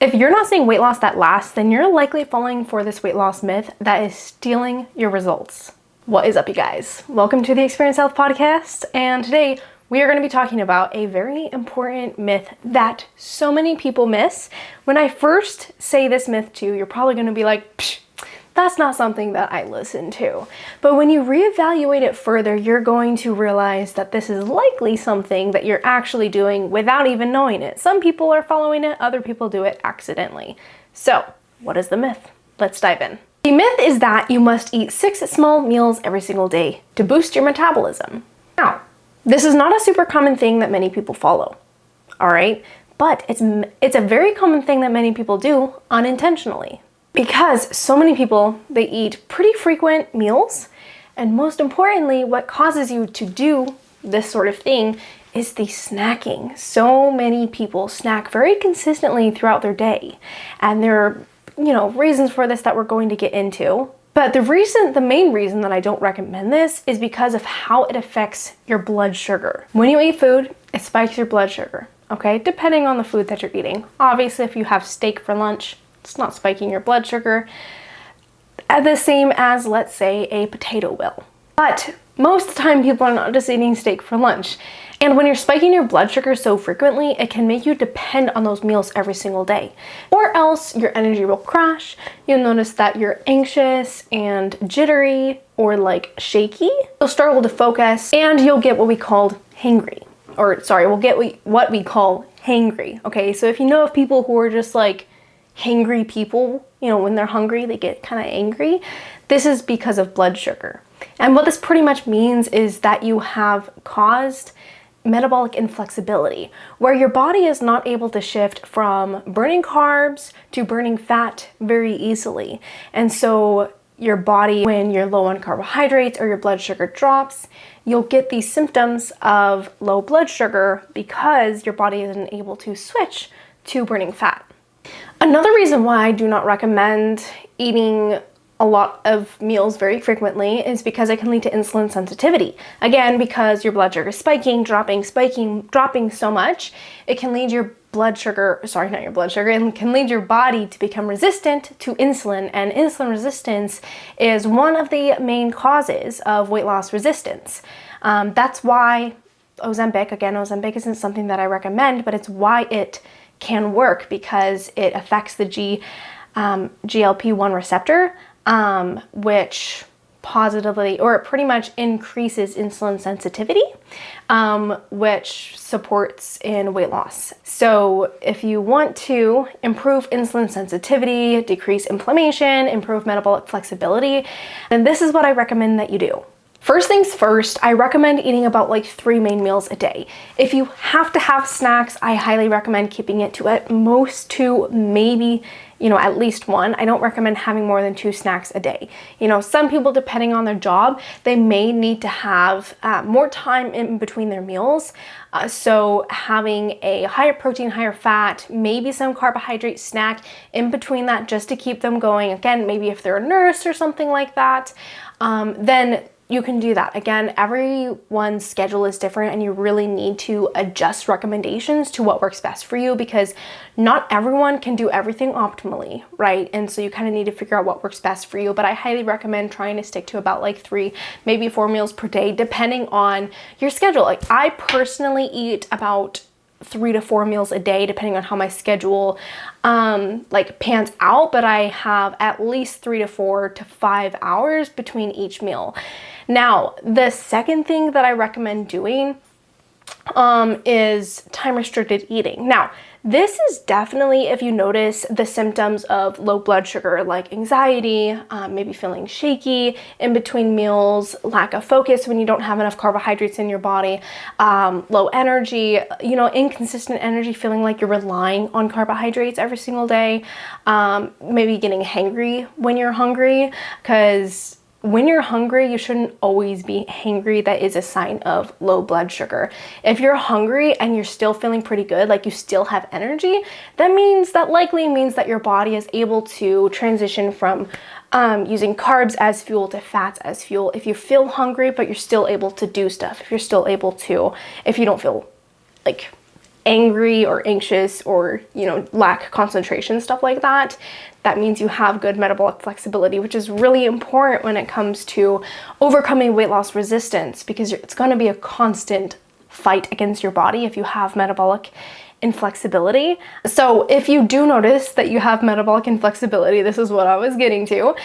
If you're not seeing weight loss that lasts, then you're likely falling for this weight loss myth that is stealing your results. What is up, you guys? Welcome to the Experience Health Podcast, and today we are going to be talking about a very important myth that so many people miss. When I first say this myth to you, you're probably going to be like, psh, that's not something that I listen to. But when you reevaluate it further, you're going to realize that this is likely something that you're actually doing without even knowing it. Some people are following it, other people do it accidentally. So, what is the myth? Let's dive in. The myth is that you must eat 6 small meals every single day to boost your metabolism. Now, this is not a super common thing that many people follow, all right? But it's a very common thing that many people do unintentionally. Because so many people, they eat pretty frequent meals, and most importantly, what causes you to do this sort of thing is the snacking. So many people snack very consistently throughout their day, and there are, reasons for this that we're going to get into. But the main reason that I don't recommend this is because of how it affects your blood sugar. When you eat food, it spikes your blood sugar, okay? Depending on the food that you're eating. Obviously, if you have steak for lunch, it's not spiking your blood sugar the same as, let's say, a potato will. But most of the time, people are not just eating steak for lunch. And when you're spiking your blood sugar so frequently, it can make you depend on those meals every single day. Or else your energy will crash. You'll notice that you're anxious and jittery or like shaky. You'll struggle to focus and you'll get what we call hangry. We'll get what we call hangry. Okay, so if you know of people who are just like hangry people, when they're hungry, they get kind of angry. This is because of blood sugar. And what this pretty much means is that you have caused metabolic inflexibility, where your body is not able to shift from burning carbs to burning fat very easily. And so your body, when you're low on carbohydrates or your blood sugar drops, you'll get these symptoms of low blood sugar because your body isn't able to switch to burning fat. Another reason why I do not recommend eating a lot of meals very frequently is because it can lead to insulin sensitivity. Again, because your blood sugar is spiking, dropping so much, it can lead your it can lead your body to become resistant to insulin, and insulin resistance is one of the main causes of weight loss resistance. That's why Ozempic isn't something that I recommend, but it's why it can work, because it affects the GLP-1 receptor, which it pretty much increases insulin sensitivity, which supports in weight loss. So if you want to improve insulin sensitivity, decrease inflammation, improve metabolic flexibility, then this is what I recommend that you do. First things first, I recommend eating about 3 main meals a day. If you have to have snacks, I highly recommend keeping it to at most 2, maybe, at least 1. I don't recommend having more than 2 snacks a day. Some people, depending on their job, they may need to have more time in between their meals. So having a higher protein, higher fat, maybe some carbohydrate snack in between that just to keep them going. Again, maybe if they're a nurse or something like that, then you can do that. Again, everyone's schedule is different and you really need to adjust recommendations to what works best for you, because not everyone can do everything optimally, right? And so you kind of need to figure out what works best for you. But I highly recommend trying to stick to about 3, maybe 4 meals per day, depending on your schedule. I personally eat about 3 to 4 meals a day, depending on how my schedule pans out, but I have at least 3 to 4 to 5 hours between each meal. Now, the second thing that I recommend doing is time restricted eating. Now, this is definitely if you notice the symptoms of low blood sugar, like anxiety, maybe feeling shaky in between meals, lack of focus when you don't have enough carbohydrates in your body, low energy, inconsistent energy, feeling like you're relying on carbohydrates every single day, maybe getting hangry when you're hungry, because when you're hungry, you shouldn't always be hangry. That is a sign of low blood sugar. If you're hungry and you're still feeling pretty good, like you still have energy, that likely means that your body is able to transition from using carbs as fuel to fats as fuel. If you feel hungry, but you're still able to do stuff, if you don't feel like angry or anxious or, lack concentration, stuff like that, that means you have good metabolic flexibility, which is really important when it comes to overcoming weight loss resistance, because it's going to be a constant fight against your body if you have metabolic inflexibility. So if you do notice that you have metabolic inflexibility, this is what I was getting to.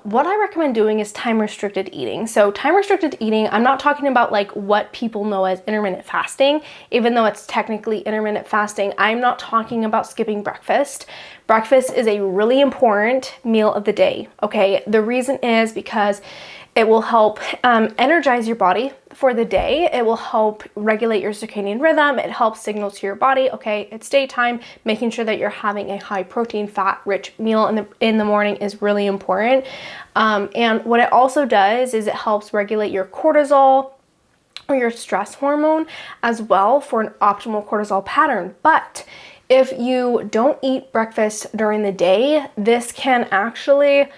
What I recommend doing is time restricted eating. So time restricted eating, I'm not talking about like what people know as intermittent fasting, even though it's technically intermittent fasting. I'm not talking about skipping breakfast. Breakfast is a really important meal of the day, okay? The reason is because it will help energize your body for the day. It will help regulate your circadian rhythm. It helps signal to your body, okay, it's daytime. Making sure that you're having a high protein, fat rich meal in the morning is really important. And what it also does is it helps regulate your cortisol or your stress hormone as well for an optimal cortisol pattern. But if you don't eat breakfast during the day, this can actually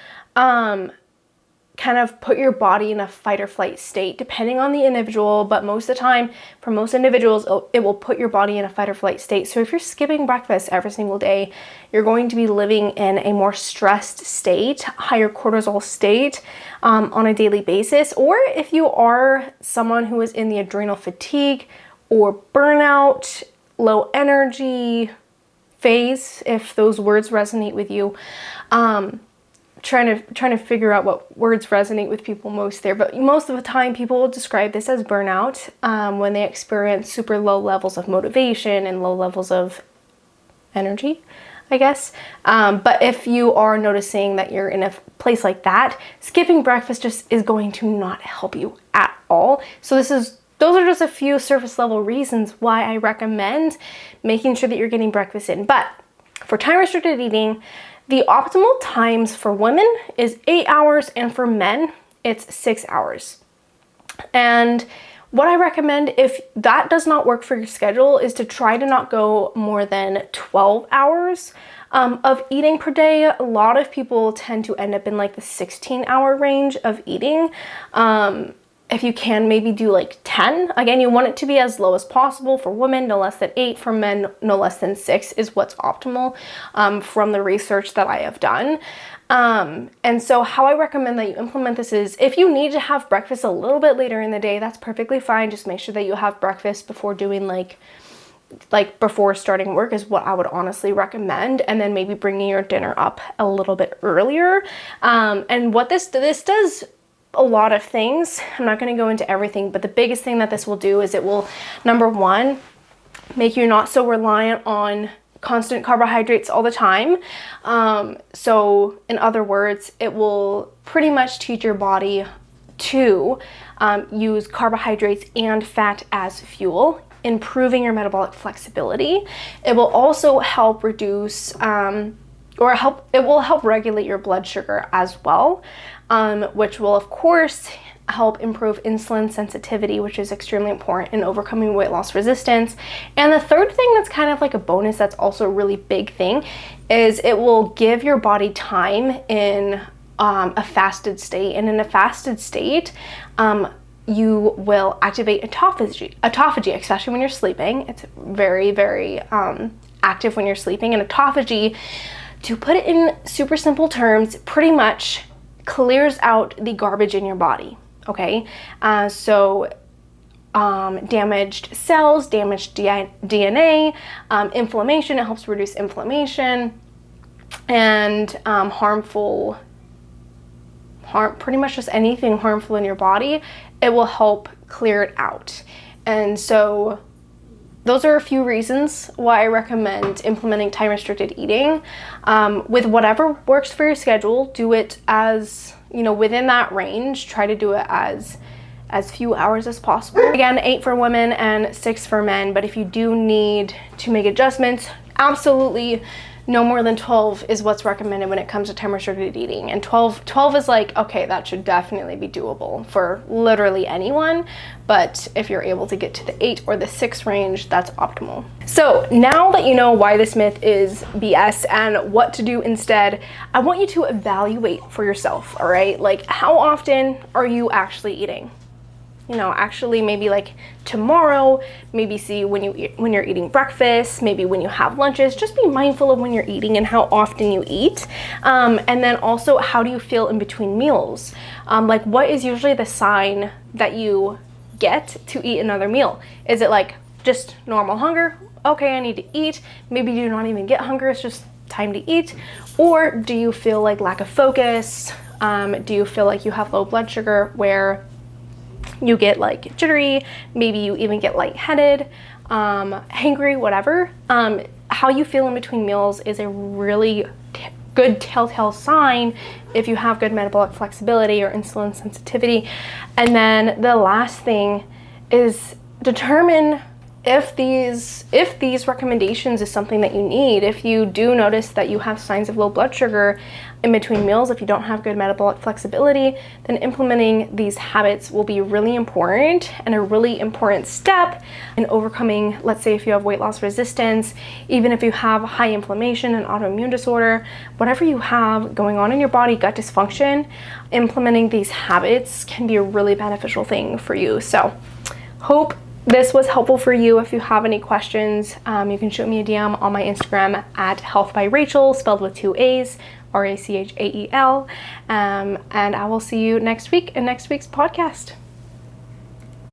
kind of put your body in a fight or flight state, depending on the individual, but most of the time, for most individuals, it will put your body in a fight or flight state. So if you're skipping breakfast every single day, you're going to be living in a more stressed state, higher cortisol state on a daily basis. Or if you are someone who is in the adrenal fatigue or burnout, low energy phase, if those words resonate with you, trying to figure out what words resonate with people most there, but most of the time people will describe this as burnout when they experience super low levels of motivation and low levels of energy, I guess. But if you are noticing that you're in a place like that, skipping breakfast just is going to not help you at all. So those are just a few surface level reasons why I recommend making sure that you're getting breakfast in. But for time restricted eating, the optimal times for women is 8 hours, and for men, it's 6 hours. And what I recommend, if that does not work for your schedule, is to try to not go more than 12 hours of eating per day. A lot of people tend to end up in like the 16-hour range of eating. If you can, maybe do like 10. Again, you want it to be as low as possible. For women, no less than 8. For men, no less than 6 is what's optimal from the research that I have done. And so how I recommend that you implement this is, if you need to have breakfast a little bit later in the day, that's perfectly fine. Just make sure that you have breakfast before doing like before starting work is what I would honestly recommend. And then maybe bringing your dinner up a little bit earlier. And what this does a lot of things. I'm not going to go into everything, but the biggest thing that this will do is it will, number one, make you not so reliant on constant carbohydrates all the time. So in other words, it will pretty much teach your body to use carbohydrates and fat as fuel, improving your metabolic flexibility. It will also help reduce it will help regulate your blood sugar as well, which will of course help improve insulin sensitivity, which is extremely important in overcoming weight loss resistance. And the third thing that's kind of like a bonus that's also a really big thing is it will give your body time in a fasted state. And in a fasted state, you will activate autophagy, especially when you're sleeping. It's very, very active when you're sleeping. And autophagy, to put it in super simple terms, pretty much clears out the garbage in your body, okay? So damaged cells, damaged DNA, inflammation, it helps reduce inflammation, and pretty much just anything harmful in your body, it will help clear it out. And so those are a few reasons why I recommend implementing time restricted eating. With whatever works for your schedule, do it as, within that range. Try to do it as few hours as possible. Again, 8 for women and 6 for men, but if you do need to make adjustments, absolutely no more than 12 is what's recommended when it comes to time restricted eating. And 12 is like, okay, that should definitely be doable for literally anyone. But if you're able to get to the 8 or the 6 range, that's optimal. So now that you know why this myth is BS and what to do instead, I want you to evaluate for yourself, all right? Like, how often are you actually eating? actually maybe like tomorrow, maybe see when you're eating breakfast, maybe when you have lunches. Just be mindful of when you're eating and how often you eat. And then also, how do you feel in between meals? Like, what is usually the sign that you get to eat another meal? Is it like just normal hunger? Okay, I need to eat. Maybe you don't even get hunger, it's just time to eat. Or do you feel like lack of focus? Do you feel like you have low blood sugar where you get like jittery, maybe you even get lightheaded, hangry, whatever? How you feel in between meals is a really good telltale sign if you have good metabolic flexibility or insulin sensitivity. And then the last thing is determine if these recommendations is something that you need. If you do notice that you have signs of low blood sugar in between meals, if you don't have good metabolic flexibility, then implementing these habits will be really important and a really important step in overcoming, let's say if you have weight loss resistance, even if you have high inflammation and autoimmune disorder, whatever you have going on in your body, gut dysfunction, implementing these habits can be a really beneficial thing for you. So hope this was helpful for you. If you have any questions, you can shoot me a DM on my Instagram at healthbyrachel, spelled with 2 A's, RACHAEL. And I will see you next week in next week's podcast.